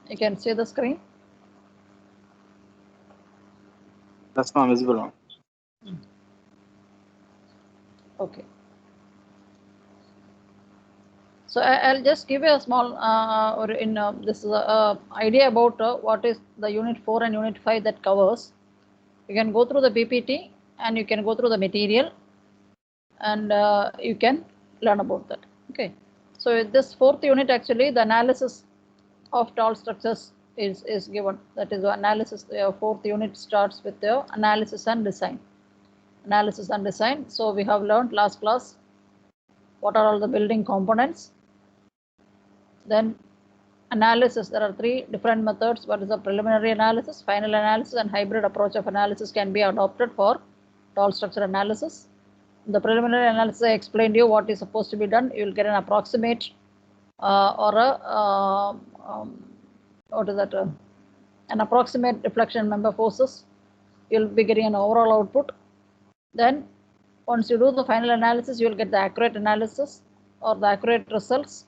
You can see the screen. That's not visible. Okay. So I'll just give you a small this is a idea about what is the unit 4 and unit 5 that covers. You can go through the PPT and you can go through the material and you can learn about that. Okay. So this 4th unit, actually the analysis of tall structures is given. That is the analysis. 4th unit starts with the analysis and design. Analysis and design. So we have learned last class what are all the building components. Then analysis, there are 3 different methods. What is the preliminary analysis, final analysis, and hybrid approach of analysis can be adopted for tall structure analysis. In the preliminary analysis, I explained you what is supposed to be done. You will get an approximate or a what is that? An approximate deflection member forces. You will be getting an overall output. Then once you do the final analysis, you will get the accurate analysis or the accurate results.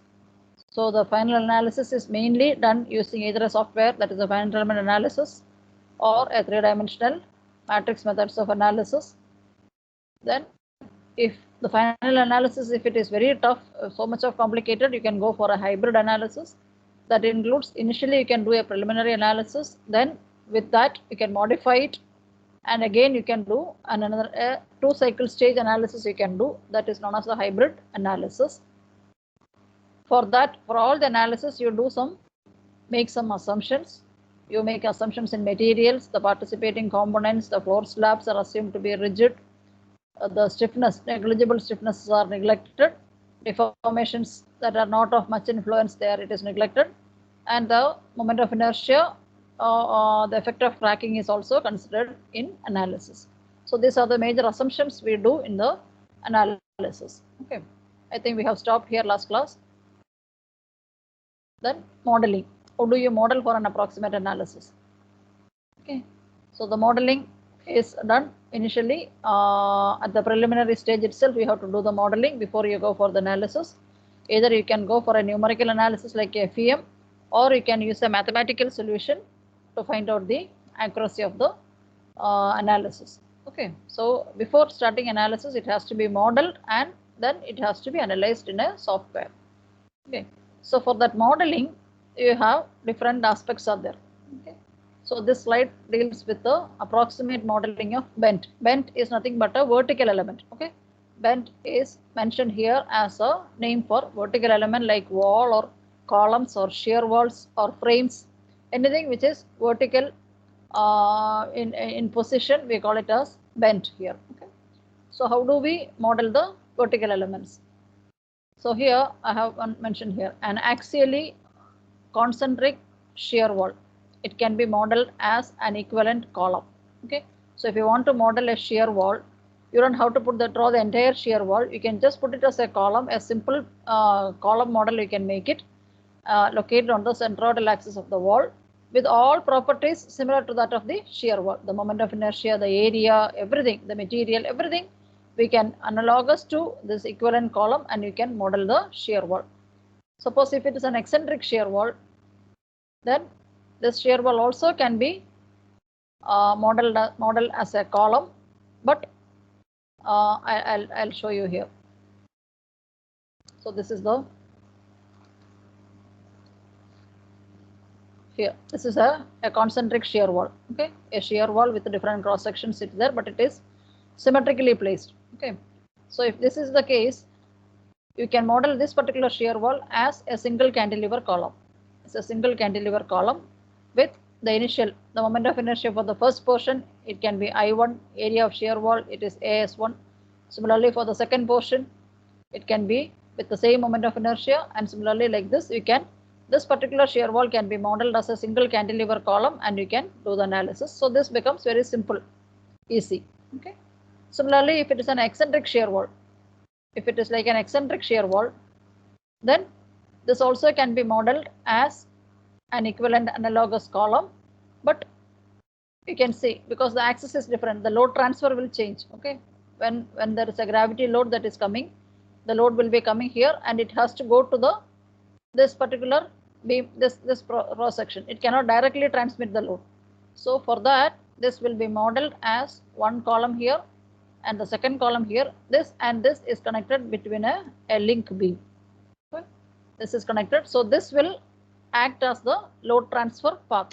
So the final analysis is mainly done using either a software, that is a finite element analysis, or a 3-dimensional matrix methods of analysis. Then if the final analysis, if it is very tough, so much of complicated, you can go for a hybrid analysis. That includes initially you can do a preliminary analysis, then with that you can modify it, and again you can do another 2-cycle stage analysis you can do, that is known as the hybrid analysis. For that, for all the analysis, you do make some assumptions. You make assumptions in materials, the participating components, the floor slabs are assumed to be rigid, the stiffness, negligible stiffnesses are neglected, deformations that are not of much influence there, it is neglected, and the moment of inertia, the effect of cracking is also considered in analysis. So these are the major assumptions we do in the analysis. Okay, I think we have stopped here last class. Then modeling. How do you model for an approximate analysis? Okay, so the modeling is done initially at the preliminary stage itself. You have to do the modeling before you go for the analysis. Either you can go for a numerical analysis like FEM, or you can use a mathematical solution to find out the accuracy of the analysis. Okay, so before starting analysis, it has to be modeled and then it has to be analyzed in a software. Okay. So for that modeling, you have different aspects are there. Okay. So this slide deals with the approximate modeling of bent. Bent is nothing but a vertical element. Okay. Bent is mentioned here as a name for vertical element like wall or columns or shear walls or frames. Anything which is vertical in position, we call it as bent here. Okay. So how do we model the vertical elements? So here I have mentioned here an axially concentric shear wall. It can be modeled as an equivalent column. Okay. So if you want to model a shear wall, you don't have to draw the entire shear wall. You can just put it as a column, a simple column model. You can make it located on the centroidal axis of the wall with all properties similar to that of the shear wall. The moment of inertia, the area, everything, the material, everything. We can analogous to this equivalent column and you can model the shear wall. Suppose if it is an eccentric shear wall, then this shear wall also can be modeled as a column, but I'll show you here. So this is the here. This is a concentric shear wall. Okay, a shear wall with different cross sections is there, but it is symmetrically placed. Okay, so if this is the case, you can model this particular shear wall as a single cantilever column. It's a single cantilever column with the moment of inertia for the first portion, it can be I1, area of shear wall, it is AS1. Similarly, for the second portion, it can be with the same moment of inertia, and similarly like this, this particular shear wall can be modeled as a single cantilever column and you can do the analysis. So this becomes very simple, easy. Okay. Similarly, if it is an eccentric shear wall, if it is like an eccentric shear wall, then this also can be modeled as an equivalent analogous column, but you can see because the axis is different, the load transfer will change. Okay, when there is a gravity load that is coming, the load will be coming here and it has to go to this particular beam, this cross section. It cannot directly transmit the load. So for that, this will be modeled as one column here and the second column here. This and this is connected between a link beam. Okay. This is connected. So this will act as the load transfer path.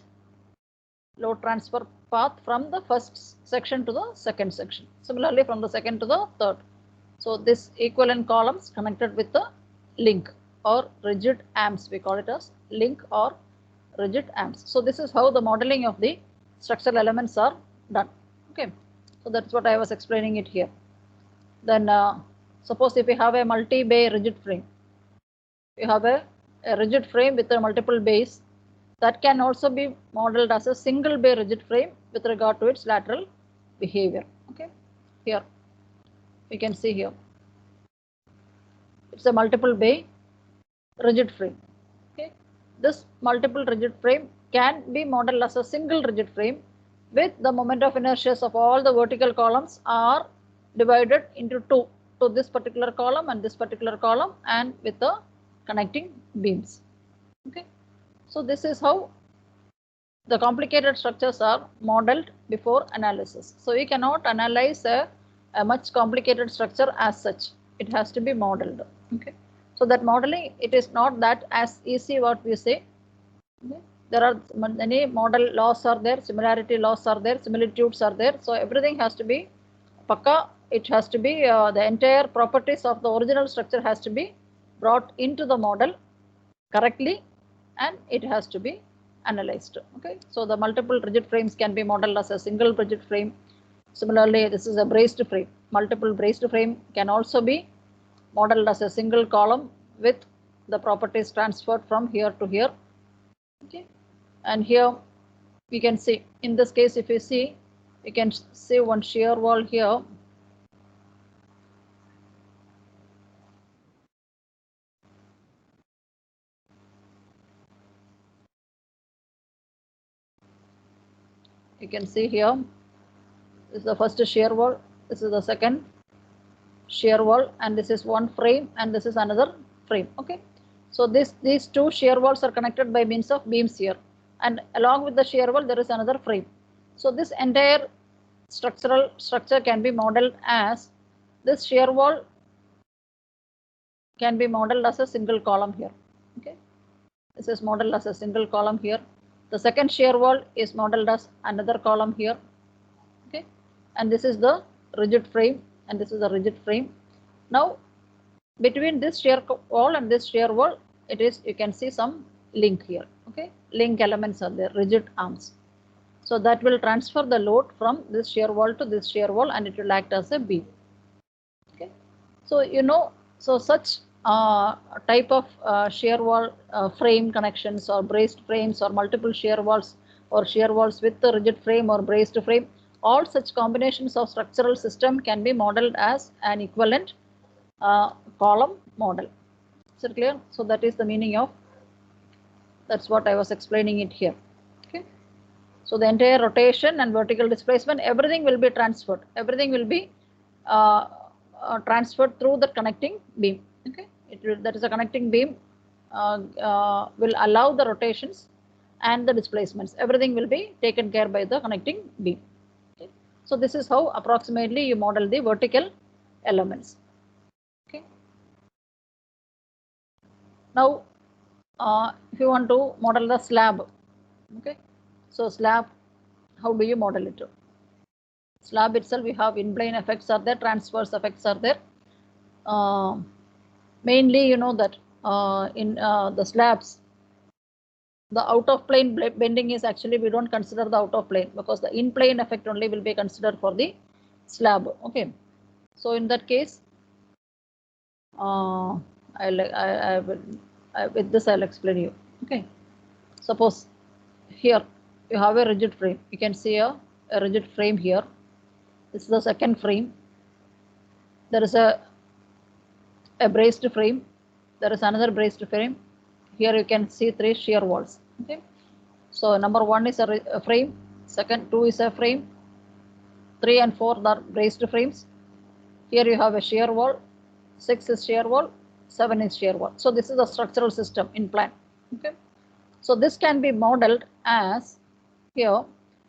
Load transfer path from the first section to the second section. Similarly, from the second to the third. So this equivalent columns connected with the link or rigid arms. We call it as link or rigid arms. So this is how the modeling of the structural elements are done. Okay. So that's what I was explaining it here. Then suppose if you have a multi-bay rigid frame, you have a rigid frame with a multiple bays, that can also be modeled as a single bay rigid frame with regard to its lateral behavior. Okay, here we can see here it's a multiple bay rigid frame. Okay, this multiple rigid frame can be modeled as a single rigid frame with the moment of inertia of all the vertical columns are divided into two, to this particular column and this particular column, and with the connecting beams. Okay, so this is how the complicated structures are modeled before analysis. So we cannot analyze a much complicated structure as such. It has to be modeled. Okay, so that modeling, it is not that as easy what we say. Okay. There are many model laws are there, similarity laws are there, similitudes are there. So everything has to be pakka. It has to be the entire properties of the original structure has to be brought into the model correctly, and it has to be analyzed. Okay, so the multiple rigid frames can be modeled as a single rigid frame. Similarly, this is a braced frame. Multiple braced frame can also be modeled as a single column with the properties transferred from here to here. Okay, and here we can see, in this case, if you see, you can see one shear wall here. You can see here, this is the first shear wall, this is the second shear wall, and this is one frame, and this is another frame. Okay, so these two shear walls are connected by means of beams here, and along with the shear wall there is another frame. So this entire structure can be modeled as, this shear wall can be modeled as a single column here. Okay, this is modeled as a single column here. The second shear wall is modeled as another column here. Okay, and this is the rigid frame, and this is the rigid frame. Now between this shear wall and this shear wall, it is, you can see some link here. Okay, link elements are there, rigid arms. So that will transfer the load from this shear wall to this shear wall, and it will act as a beam. Okay, so you know, so such type of shear wall frame connections, or braced frames, or multiple shear walls, or shear walls with the rigid frame or braced frame, all such combinations of structural system can be modeled as an equivalent column model. Is it clear? So that is the meaning of, that's what I was explaining it here. Okay, so the entire rotation and vertical displacement, everything will be transferred. Everything will be transferred through the connecting beam. Okay, that is a connecting beam will allow the rotations and the displacements. Everything will be taken care by the connecting beam. Okay, so this is how approximately you model the vertical elements. Okay, now if you want to model the slab. Okay, so slab, how do you model it? Slab itself, we have in-plane effects are there, transverse effects are there. Mainly, you know that in the slabs, the out of plane bending is actually, we don't consider the out of plane, because the in-plane effect only will be considered for the slab. Okay, so in that case, with this I'll explain you. Okay, suppose here you have a rigid frame. You can see a rigid frame here. This is the second frame. There is a braced frame. There is another braced frame. Here you can see three shear walls. Okay, so number one is a frame. Second, two is a frame. 3 and 4 are braced frames. Here you have a shear wall. 6 is shear wall. 7 is shear wall. So this is the structural system in plan. Okay, So this can be modeled as here.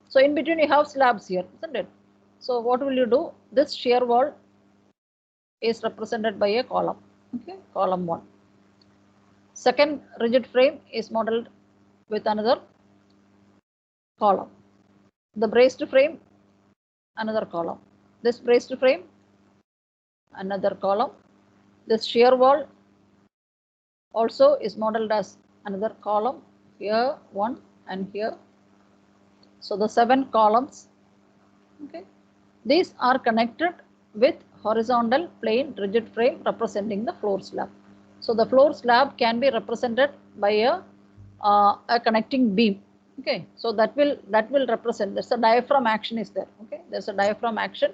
So in between you have slabs here, isn't it? So what will you do? This shear wall is represented by a column. Okay, column 1. Second rigid frame is modeled with another column. The braced frame, another column. This braced frame, another column. This shear wall also is modeled as another column. Here 1 and here. So the 7 columns. Okay, these are connected with horizontal plane rigid frame representing the floor slab. So the floor slab can be represented by a connecting beam. Okay, so that will represent, there's a diaphragm action is there. Okay, there's a diaphragm action,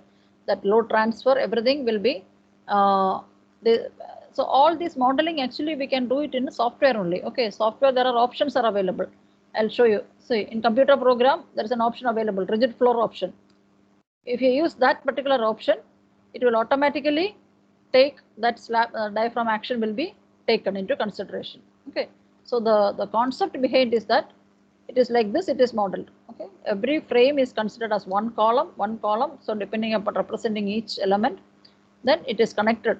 that load transfer, everything will be so all this modeling actually we can do it in software only. Okay, software there are options are available. I'll show you. See, in computer program there is an option available, rigid floor option. If you use that particular option, it will automatically take that slab diaphragm action will be taken into consideration. Okay, so the concept behind is that it is like this, it is modeled. Okay, every frame is considered as one column. So depending upon representing each element, then it is connected.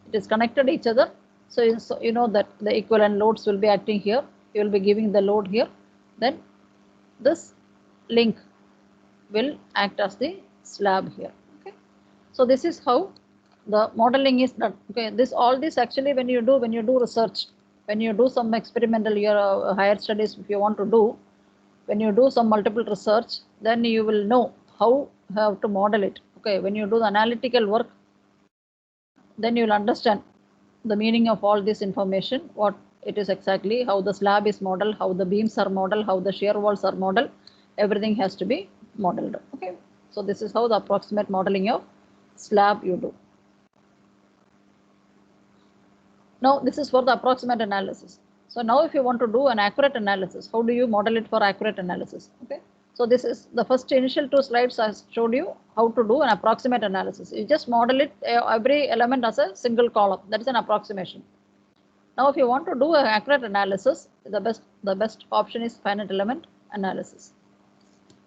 It is connected each other. So you know that the equivalent loads will be acting here. You will be giving the load here. Then this link will act as the slab here. Okay, so this is how the modeling is done. Okay, all this actually when you do research, when you do some experimental your higher studies, if you want to do, when you do some multiple research, then you will know how to model it. Okay, when you do the analytical work, then you will understand the meaning of all this information, what it is exactly, how the slab is modeled, how the beams are modeled, how the shear walls are modeled, everything has to be modeled. Okay, so this is how the approximate modeling of slab you do. Now this is for the approximate analysis. So now if you want to do an accurate analysis, how do you model it for accurate analysis? Okay, so this is the first initial 2 slides I showed you how to do an approximate analysis. You just model it every element as a single column. That is an approximation. Now if you want to do an accurate analysis, the best option is finite element analysis.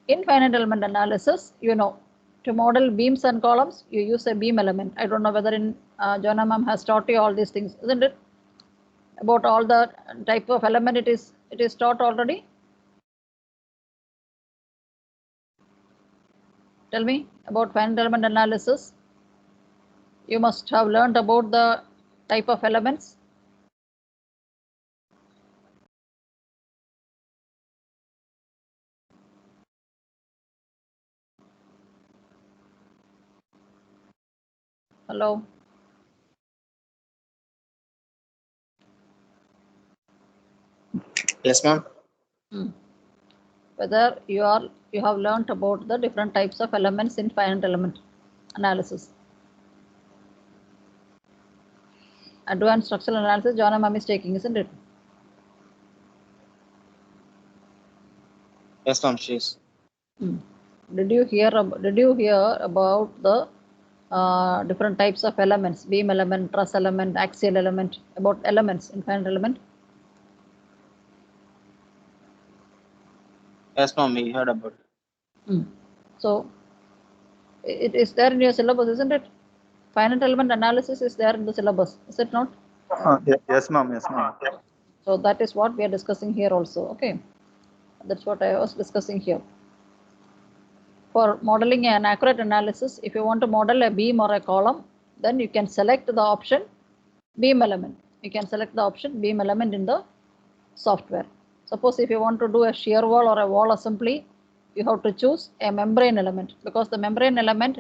In finite element analysis, you know, to model beams and columns, you use a beam element. I don't know whether in Joanna ma'am has taught you all these things, isn't it? About all the type of element it is taught already. Tell me about finite element analysis. You must have learned about the type of elements. Hello. Yes, ma'am. Whether you have learned about the different types of elements in finite element analysis. Advanced structural analysis, Joanna ma'am is taking, isn't it? Yes, ma'am. She is. Did you hear about the different types of elements, beam element, truss element, axial element, about elements in finite element? Yes, ma'am. We heard about it. So it is there in your syllabus, isn't it? Finite element analysis is there in the syllabus, is it not? Yes, ma'am. Yes, ma'am. So that is what we are discussing here also. Okay, that's what I was discussing here. For modeling an accurate analysis, if you want to model a beam or a column, then you can select the option beam element. You can select the option beam element in the software. Suppose if you want to do a shear wall or a wall assembly, you have to choose a membrane element, because the membrane element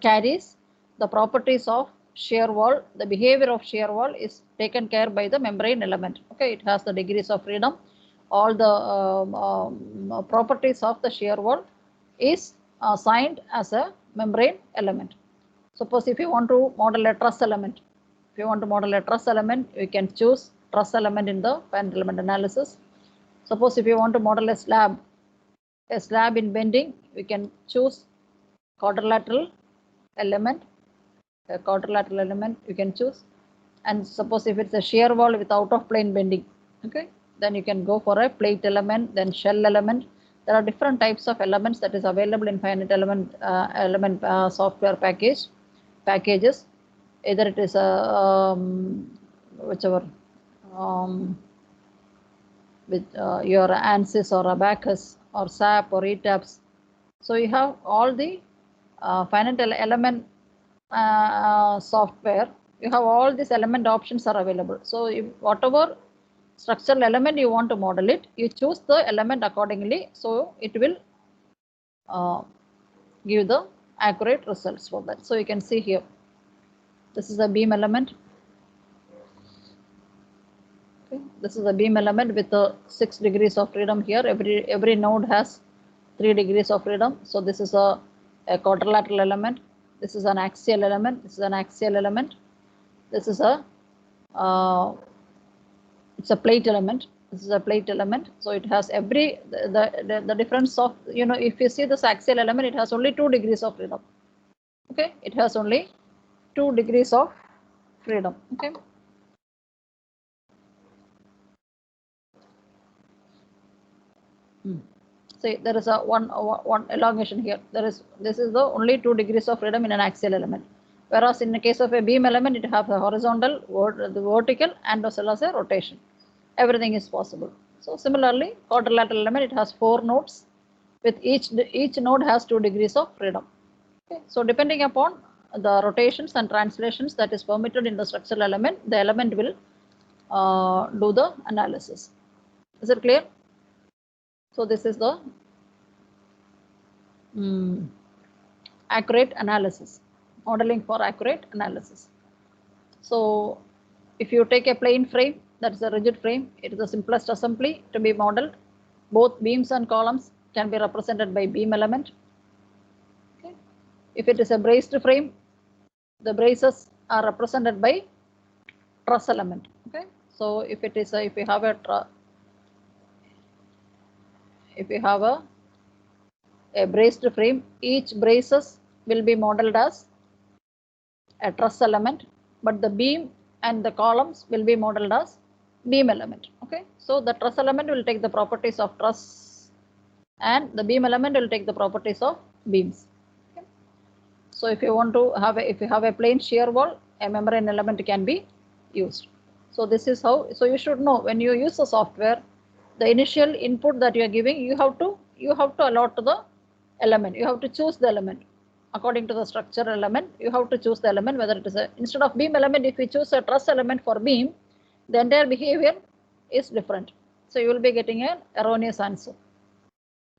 carries the properties of shear wall. The behavior of shear wall is taken care by the membrane element. Okay, it has the degrees of freedom. All the properties of the shear wall is assigned as a membrane element. Suppose if you want to model a truss element, you can choose truss element in the finite element analysis. Suppose if you want to model a slab in bending, we can choose quadrilateral element. A quadrilateral element you can choose. And suppose if it's a shear wall with out of plane bending, okay, then you can go for a plate element, then shell element. There are different types of elements that is available in finite element software packages. Either it is a whichever with your ANSYS or Abacus or SAP or ETABS. So you have all the finite element software. You have all these element options are available. So if whatever structural element you want to model it, you choose the element accordingly. So it will give the accurate results for that. So you can see here, this is a beam element. Okay. This is a beam element with 6 degrees of freedom here. Every node has 3 degrees of freedom. So this is a quadrilateral element. This is an axial element. This is an axial element. This is a it's a plate element. This is a plate element. So it has the difference of, you know, if you see this axial element, it has only 2 degrees of freedom. Okay, it has only 2 degrees of freedom. Okay. See, there is a one elongation here. This is the only 2 degrees of freedom in an axial element. Whereas in the case of a beam element, it has a horizontal, the vertical, and as well as a rotation. Everything is possible. So similarly, quadrilateral element, it has 4 nodes. With each node has 2 degrees of freedom. Okay. So depending upon the rotations and translations that is permitted in the structural element, the element will do the analysis. Is it clear? So this is the accurate analysis, modeling for accurate analysis. So if you take a plane frame, that is a rigid frame, it is the simplest assembly to be modeled. Both beams and columns can be represented by beam element. Okay. If it is a braced frame, the braces are represented by truss element. Okay. So if it is if you have a braced frame, each braces will be modeled as a truss element, but the beam and the columns will be modeled as beam element. Okay, so the truss element will take the properties of truss and the beam element will take the properties of beams. Okay. So if you want to have if you have a plain shear wall, a membrane element can be used. So this is how, so you should know when you use the software, the initial input that you are giving, you have to allot to the element. You have to choose the element according to the structure element. You have to choose the element, whether it is instead of beam element, if you choose a truss element for beam, the entire behavior is different. So you will be getting an erroneous answer.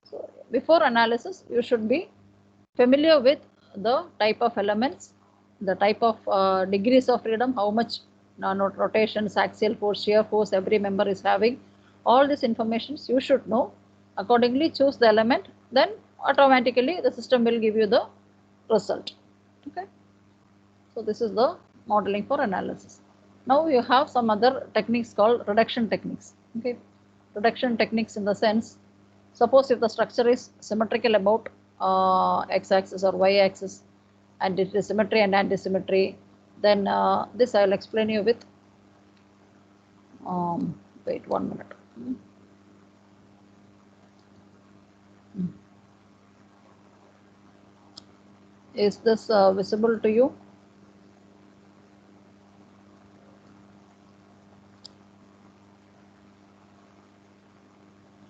So before analysis, you should be familiar with the type of elements, the type of degrees of freedom, how much rotations, axial force, shear force every member is having. All these informations you should know. Accordingly, choose the element, then automatically the system will give you the result. Okay. So this is the modeling for analysis. Now you have some other techniques called reduction techniques. Okay. Reduction techniques in the sense, suppose if the structure is symmetrical about x-axis or y-axis, and it is symmetry and anti-symmetry, then this I will explain you with, wait 1 minute. Is this visible to you?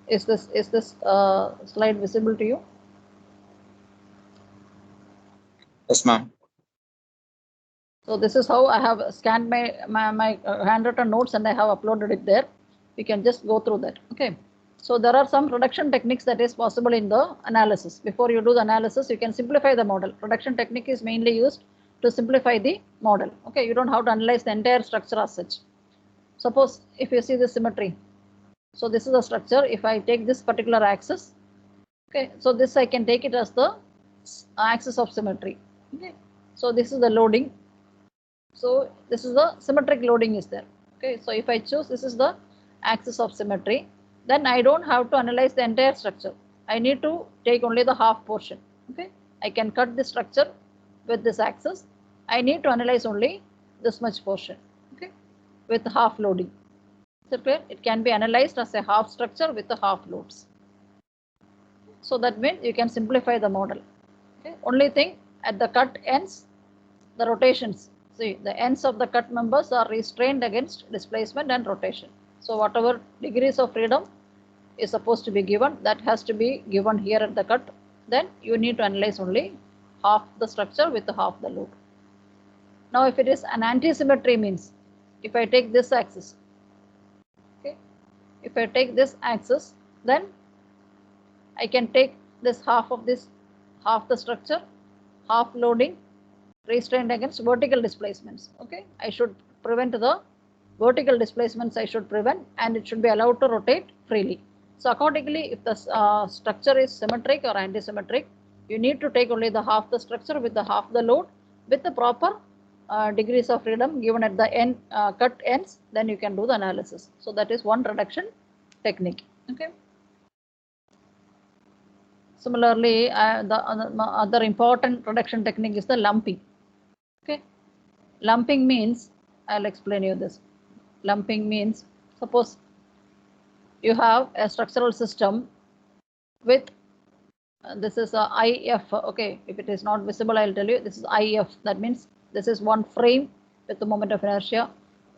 Is this slide visible to you? Yes, ma'am. So this is how I have scanned my handwritten notes and I have uploaded it there. We can just go through that. Okay. So there are some reduction techniques that is possible in the analysis. Before you do the analysis, you can simplify the model. Reduction technique is mainly used to simplify the model. Okay. You don't have to analyze the entire structure as such. Suppose if you see the symmetry. So this is the structure. If I take this particular axis, okay, so this I can take it as the axis of symmetry. Okay. So this is the loading. So this is the symmetric loading is there. Okay. So if I choose this is the axis of symmetry, then I don't have to analyze the entire structure. I need to take only the half portion. Okay. I can cut the structure with this axis. I need to analyze only this much portion. Okay. With half loading. Is it clear? It can be analyzed as a half structure with the half loads. So that means you can simplify the model. Okay. Only thing, at the cut ends, the rotations. See, the ends of the cut members are restrained against displacement and rotation. So whatever degrees of freedom is supposed to be given, that has to be given here at the cut. Then you need to analyze only half the structure with half the load. Now if it is an anti-symmetry means, if I take this axis, okay, if I take this axis, then I can take this half the structure, half loading, restrained against vertical displacements. Okay, I should prevent the vertical displacements, I should prevent, and it should be allowed to rotate freely. So accordingly, if the structure is symmetric or anti-symmetric, you need to take only the half the structure with the half the load with the proper degrees of freedom given at the end cut ends, then you can do the analysis. So that is one reduction technique. Okay. Similarly, the other important reduction technique is the lumping. Okay, lumping means, I'll explain you this. Lumping means, suppose you have a structural system with this is a IF. Okay, if it is not visible, I'll tell you this is IF. That means this is one frame with the moment of inertia.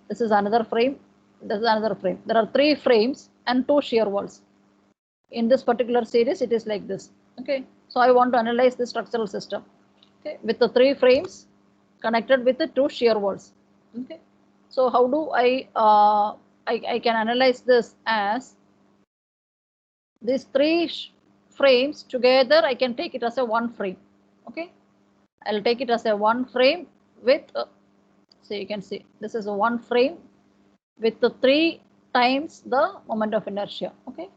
This is another frame. This is another frame. There are 3 frames and 2 shear walls. In this particular series, it is like this. Okay, so I want to analyze the structural system. Okay, with the 3 frames connected with the 2 shear walls. Okay, so how do I can analyze this as these 3 frames together. I can take it as a one frame. Okay, I'll take it as a one frame with so you can see this is a one frame with the 3 times the moment of inertia. Okay,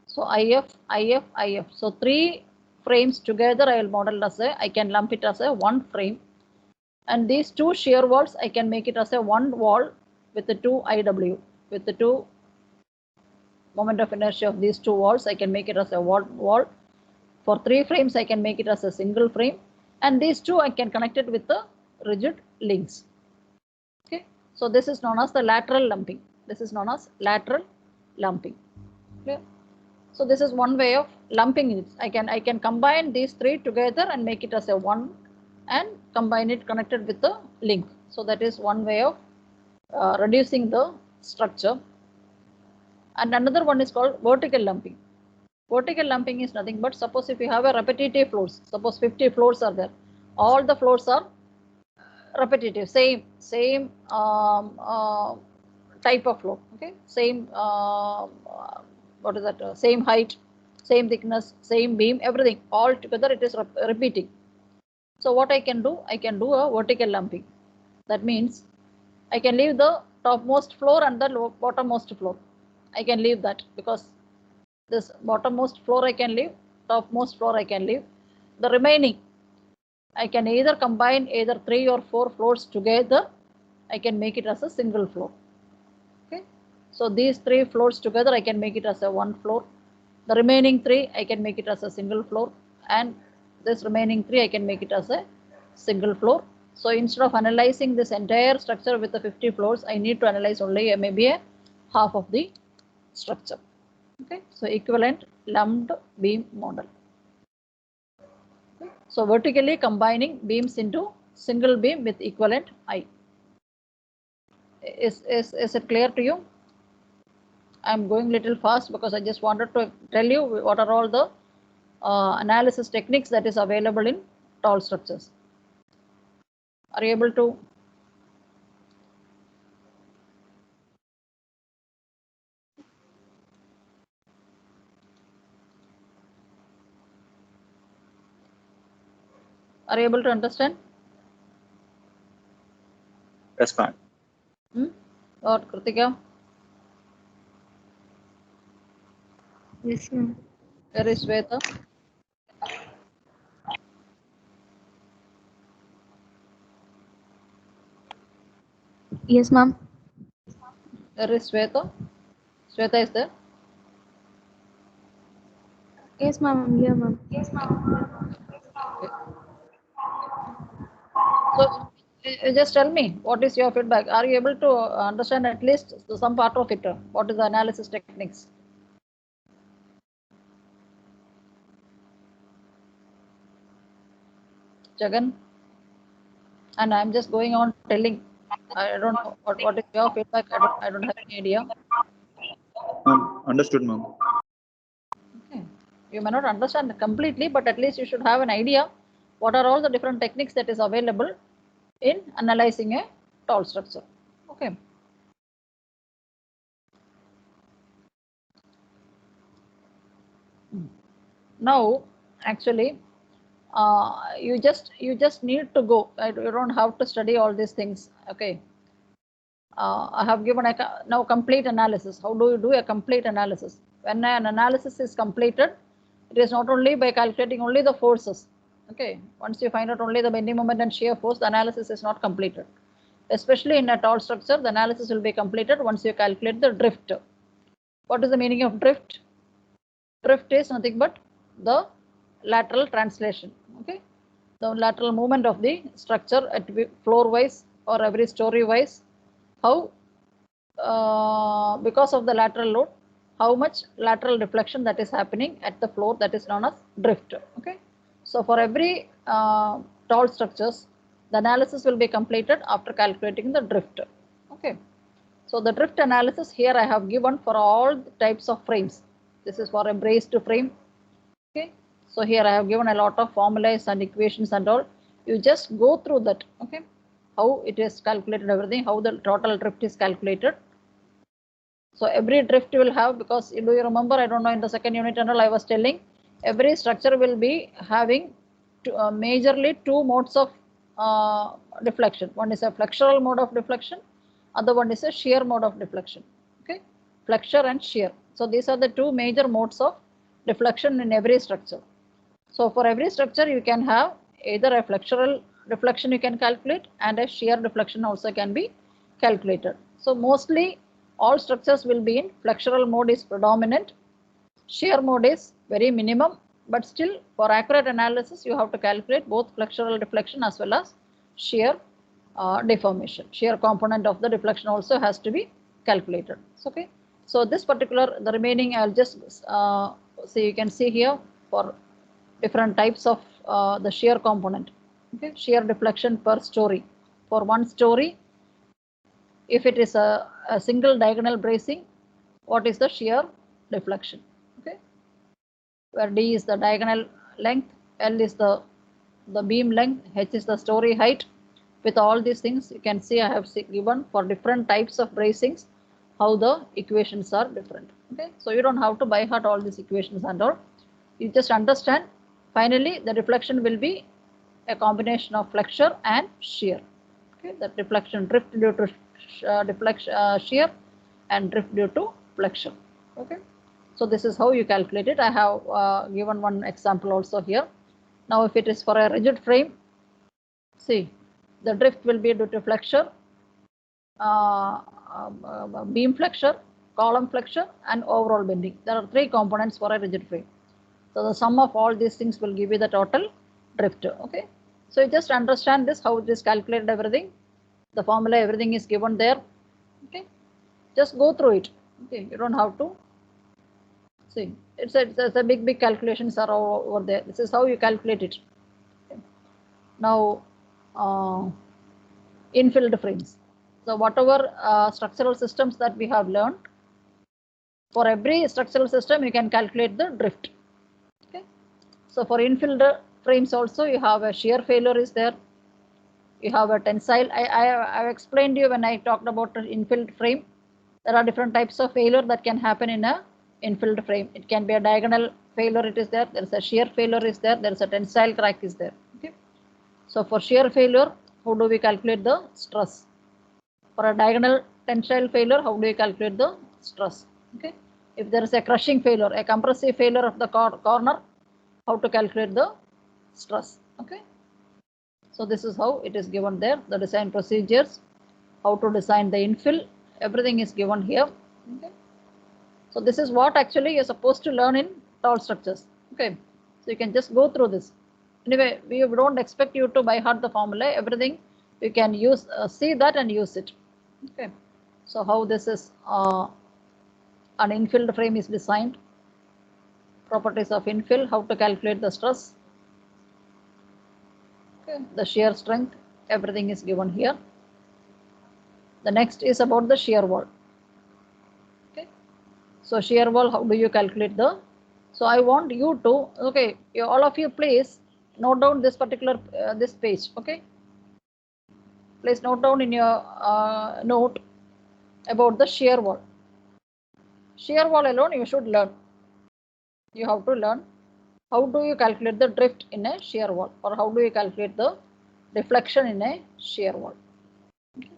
so IF, IF. So 3 frames together I will model as I can lump it as a one frame. And these 2 shear walls, I can make it as a one wall with the 2 IW. With the 2 moment of inertia of these 2 walls, I can make it as a wall. For 3 frames, I can make it as a single frame. And these 2, I can connect it with the rigid links. Okay, so this is known as the lateral lumping. This is known as lateral lumping. Clear? So this is one way of lumping it. I can combine these 3 together and make it as a one, and combine it connected with the link. So that is one way of reducing the structure. And another one is called vertical lumping. Vertical lumping is nothing but, suppose if you have a repetitive floors, suppose 50 floors are there, all the floors are repetitive, same type of floor. Okay, same what is that? Same height, same thickness, same beam, everything all together it is repeating. So what I can do? I can do a vertical lumping. That means I can leave the topmost floor and the bottommost floor. I can leave that because this bottommost floor I can leave, topmost floor I can leave. The remaining I can either combine either 3 or 4 floors together. I can make it as a single floor. Okay, so these 3 floors together I can make it as a one floor. The remaining 3 I can make it as a single floor, and this remaining 3 I can make it as a single floor. So instead of analyzing this entire structure with the 50 floors, I need to analyze only maybe a half of the structure. Okay, so equivalent lumped beam model. Okay. So vertically combining beams into single beam with equivalent height. Is it clear to you? I'm going little fast because I just wanted to tell you what are all the analysis techniques that is available in tall structures. Are you able to? Are you able to understand? Yes, ma'am. What, Kritika? Yes, ma'am. Where is Shweta? Yes, ma'am. Where is Shweta? Shweta is there? Yes, ma'am. I'm here, ma'am. Yes, ma'am. Okay. So Just tell me, what is your feedback? Are you able to understand at least some part of it? What is the analysis techniques? Jagan? And I'm just going on telling. I don't know what is your feedback. I don't have any idea. Understood, ma'am. Okay. You may not understand completely, but at least you should have an idea what are all the different techniques that is available in analyzing a tall structure. Okay. Now, actually, you just need to go. You don't have to study all these things. Okay. I have given now complete analysis. How do you do a complete analysis? When an analysis is completed, it is not only by calculating only the forces. Okay. Once you find out only the bending moment and shear force, the analysis is not completed. Especially in a tall structure, the analysis will be completed once you calculate the drift. What is the meaning of drift? Drift is nothing but the lateral translation. Okay. The lateral movement of the structure at floor wise or every story wise. How because of the lateral load, how much lateral deflection that is happening at the floor, that is known as drift. Okay. So for every tall structures, the analysis will be completed after calculating the drift. Okay. So the drift analysis here I have given for all types of frames. This is for a braced frame. Okay. So here I have given a lot of formulas and equations and all. You just go through that. Okay. How it is calculated, everything, how the total drift is calculated. So every drift will have, because do you remember, I don't know, in the second unit and all I was telling, every structure will be having majorly two modes of deflection. One is a flexural mode of deflection, other one is a shear mode of deflection. Okay, flexure and shear. So these are the two major modes of deflection in every structure. So for every structure you can have either a flexural deflection you can calculate and a shear deflection also can be calculated. So mostly all structures will be in flexural mode is predominant. Shear mode is very minimum, but still for accurate analysis you have to calculate both flexural deflection as well as shear deformation. Shear component of the deflection also has to be calculated. Okay. So this particular, the remaining I'll just see, you can see here for different types of the shear component. Okay, shear deflection per story. For one story, if it is a single diagonal bracing, what is the shear deflection? Okay, where D is the diagonal length, L is the beam length, H is the story height. With all these things, you can see I have given for different types of bracings how the equations are different. Okay, so you don't have to by heart all these equations and all. You just understand. Finally, the deflection will be a combination of flexure and shear. Okay, the deflection, drift due to deflection, shear, and drift due to flexure. Okay, so this is how you calculate it. I have given one example also here. Now, if it is for a rigid frame, see, the drift will be due to flexure, beam flexure, column flexure, and overall bending. There are three components for a rigid frame. So the sum of all these things will give you the total drift. Okay. So you just understand this, how it is calculated, everything. The formula, everything is given there. Okay. Just go through it. Okay. You don't have to see. It's a big calculations are over there. This is how you calculate it. Okay. Now, infilled frames. So whatever structural systems that we have learned, for every structural system you can calculate the drift. Okay. So for infilled frames also you have a shear failure is there. You have a tensile. I have explained you when I talked about an infilled frame. There are different types of failure that can happen in a infilled frame. It can be a diagonal failure, it is there. There is a shear failure is there. There is a tensile crack is there. Okay. So for shear failure, how do we calculate the stress? For a diagonal tensile failure, how do we calculate the stress? Okay. If there is a crushing failure, a compressive failure of the corner, how to calculate the stress? Okay. So this is how it is given there, the design procedures, how to design the infill, everything is given here. Okay. So this is what actually you're supposed to learn in tall structures. Okay. So you can just go through this. Anyway, we don't expect you to by heart the formula. Everything you can use see that and use it. Okay. So how this is an infilled frame is designed, properties of infill, how to calculate the stress, okay, the shear strength, everything is given here. The next is about the shear wall. Okay. So shear wall, how do you calculate the? So I want you to, okay, all of you please note down this particular this page. Okay. Please note down in your note about the shear wall. Shear wall alone you should learn. You have to learn how do you calculate the drift in a shear wall, or how do you calculate the deflection in a shear wall. Okay.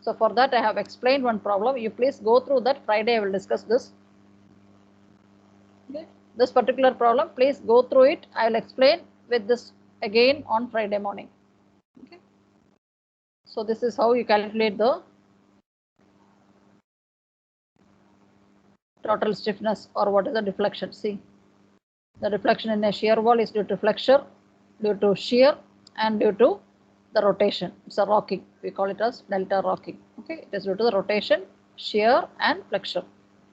So for that I have explained one problem. You please go through that. Friday I will discuss this. Okay. This particular problem, please go through it. I will explain with this again on Friday morning. Okay. So this is how you calculate the total stiffness, or what is the deflection. See, the deflection in a shear wall is due to flexure, due to shear, and due to the rotation. It's a rocking. We call it as delta rocking. Okay, it is due to the rotation, shear, and flexure.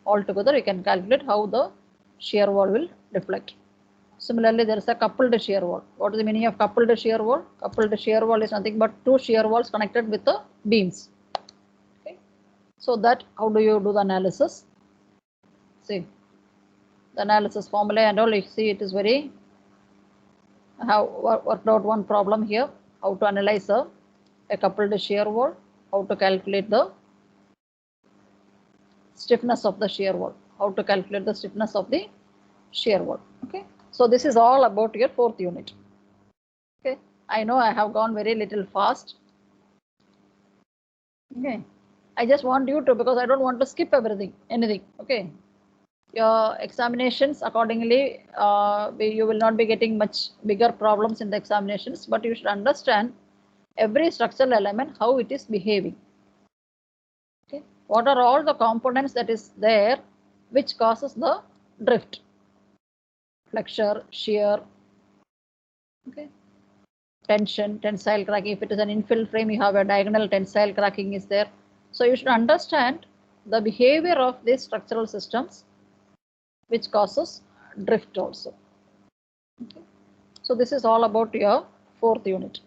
Altogether, you can calculate how the shear wall will deflect. Similarly, there is a coupled shear wall. What is the meaning of coupled shear wall? Coupled shear wall is nothing but two shear walls connected with the beams. Okay, so that how do you do the analysis? See, the analysis formula and all, you see it is very, I have worked out one problem here, how to analyze a coupled shear wall, how to calculate the stiffness of the shear wall, how to calculate the stiffness of the shear wall. Okay, so this is all about your 4th unit. Okay, I know I have gone very little fast. Okay, I just want you to, because I don't want to skip anything. Okay. Your examinations accordingly, you will not be getting much bigger problems in the examinations, but you should understand every structural element, how it is behaving. Okay, what are all the components that is there which causes the drift? Flexure, shear, okay, tension, tensile cracking. If it is an infill frame, you have a diagonal tensile cracking is there. So you should understand the behavior of these structural systems which causes drift also. Okay. So this is all about your 4th unit.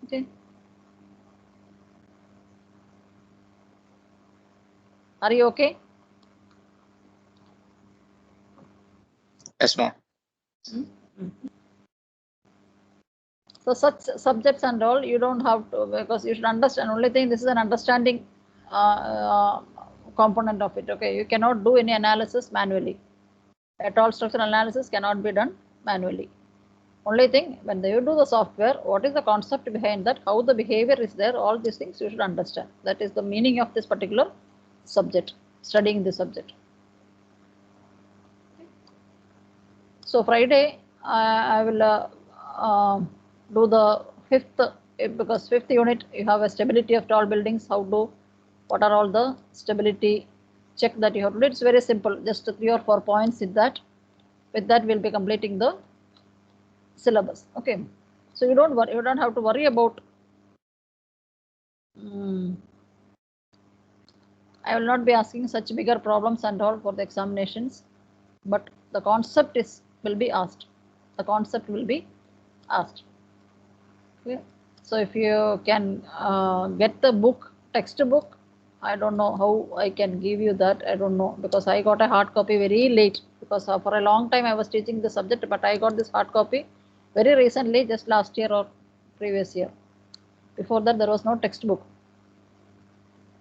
Okay. Are you okay? Yes, ma'am. So such subjects and all, you don't have to, because you should understand. Only thing, this is an understanding component of it. Okay, you cannot do any analysis manually. At all, structural analysis cannot be done manually. Only thing, when you do the software, what is the concept behind that, how the behavior is there, all these things you should understand. That is the meaning of this particular subject, studying the subject. So Friday, I will do the 5th, because 5th unit, you have a stability of tall buildings, what are all the stability check that you have to do. It's very simple, just 3 or 4 points in that. With that, we'll be completing the syllabus. Okay, so you don't have to worry about. I will not be asking such bigger problems and all for the examinations, but the concept will be asked. The concept will be asked. Okay. So if you can get the book, textbook, I don't know how I can give you that. I don't know, because I got a hard copy very late, because for a long time I was teaching the subject, but I got this hard copy very recently, just last year or previous year. Before that, there was no textbook.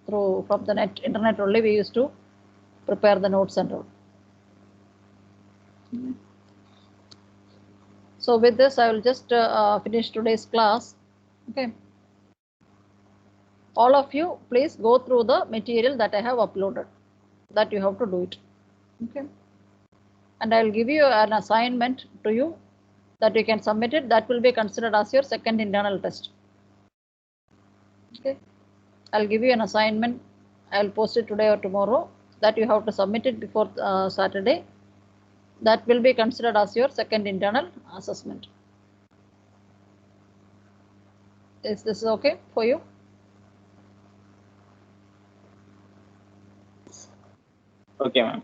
From the internet only, we used to prepare the notes and all. So with this, I will just finish today's class. Okay. All of you, please go through the material that I have uploaded. That you have to do it. Okay. And I will give you an assignment to you that you can submit it. That will be considered as your second internal test. Okay. I'll give you an assignment. I'll post it today or tomorrow, that you have to submit it before Saturday. That will be considered as your second internal assessment. Is this okay for you? Okay, ma'am.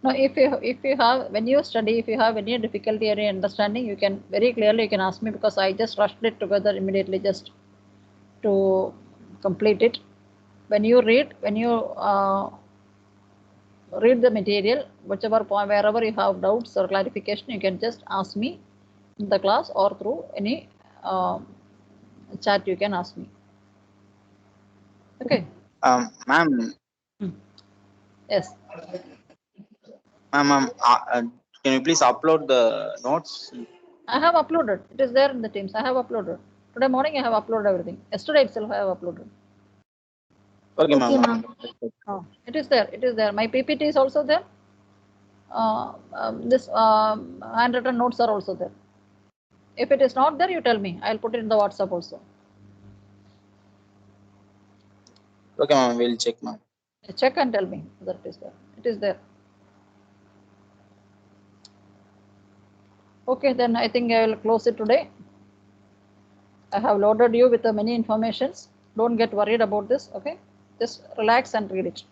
No, if you have, when you study, if you have any difficulty or any understanding, you can very clearly you can ask me, because I just rushed it together immediately just to complete it. When you read the material, whichever point, wherever you have doubts or clarification, you can just ask me in the class or through any chat. You can ask me. Okay. Ma'am, Yes. ma'am, can you please upload the notes? I have uploaded. It is there in the Teams. I have uploaded. Today morning I have uploaded everything. Yesterday itself I have uploaded. Okay, Okay, ma'am. ma'am. It is there. It is there. My PPT is also there. This handwritten notes are also there. If it is not there, you tell me. I'll put it in the WhatsApp also. Okay, ma'am. We'll check, ma'am. Check and tell me whether it is there. It is there. Okay, then I think I will close it today. I have loaded you with many informations. Don't get worried about this. Okay, just relax and read it.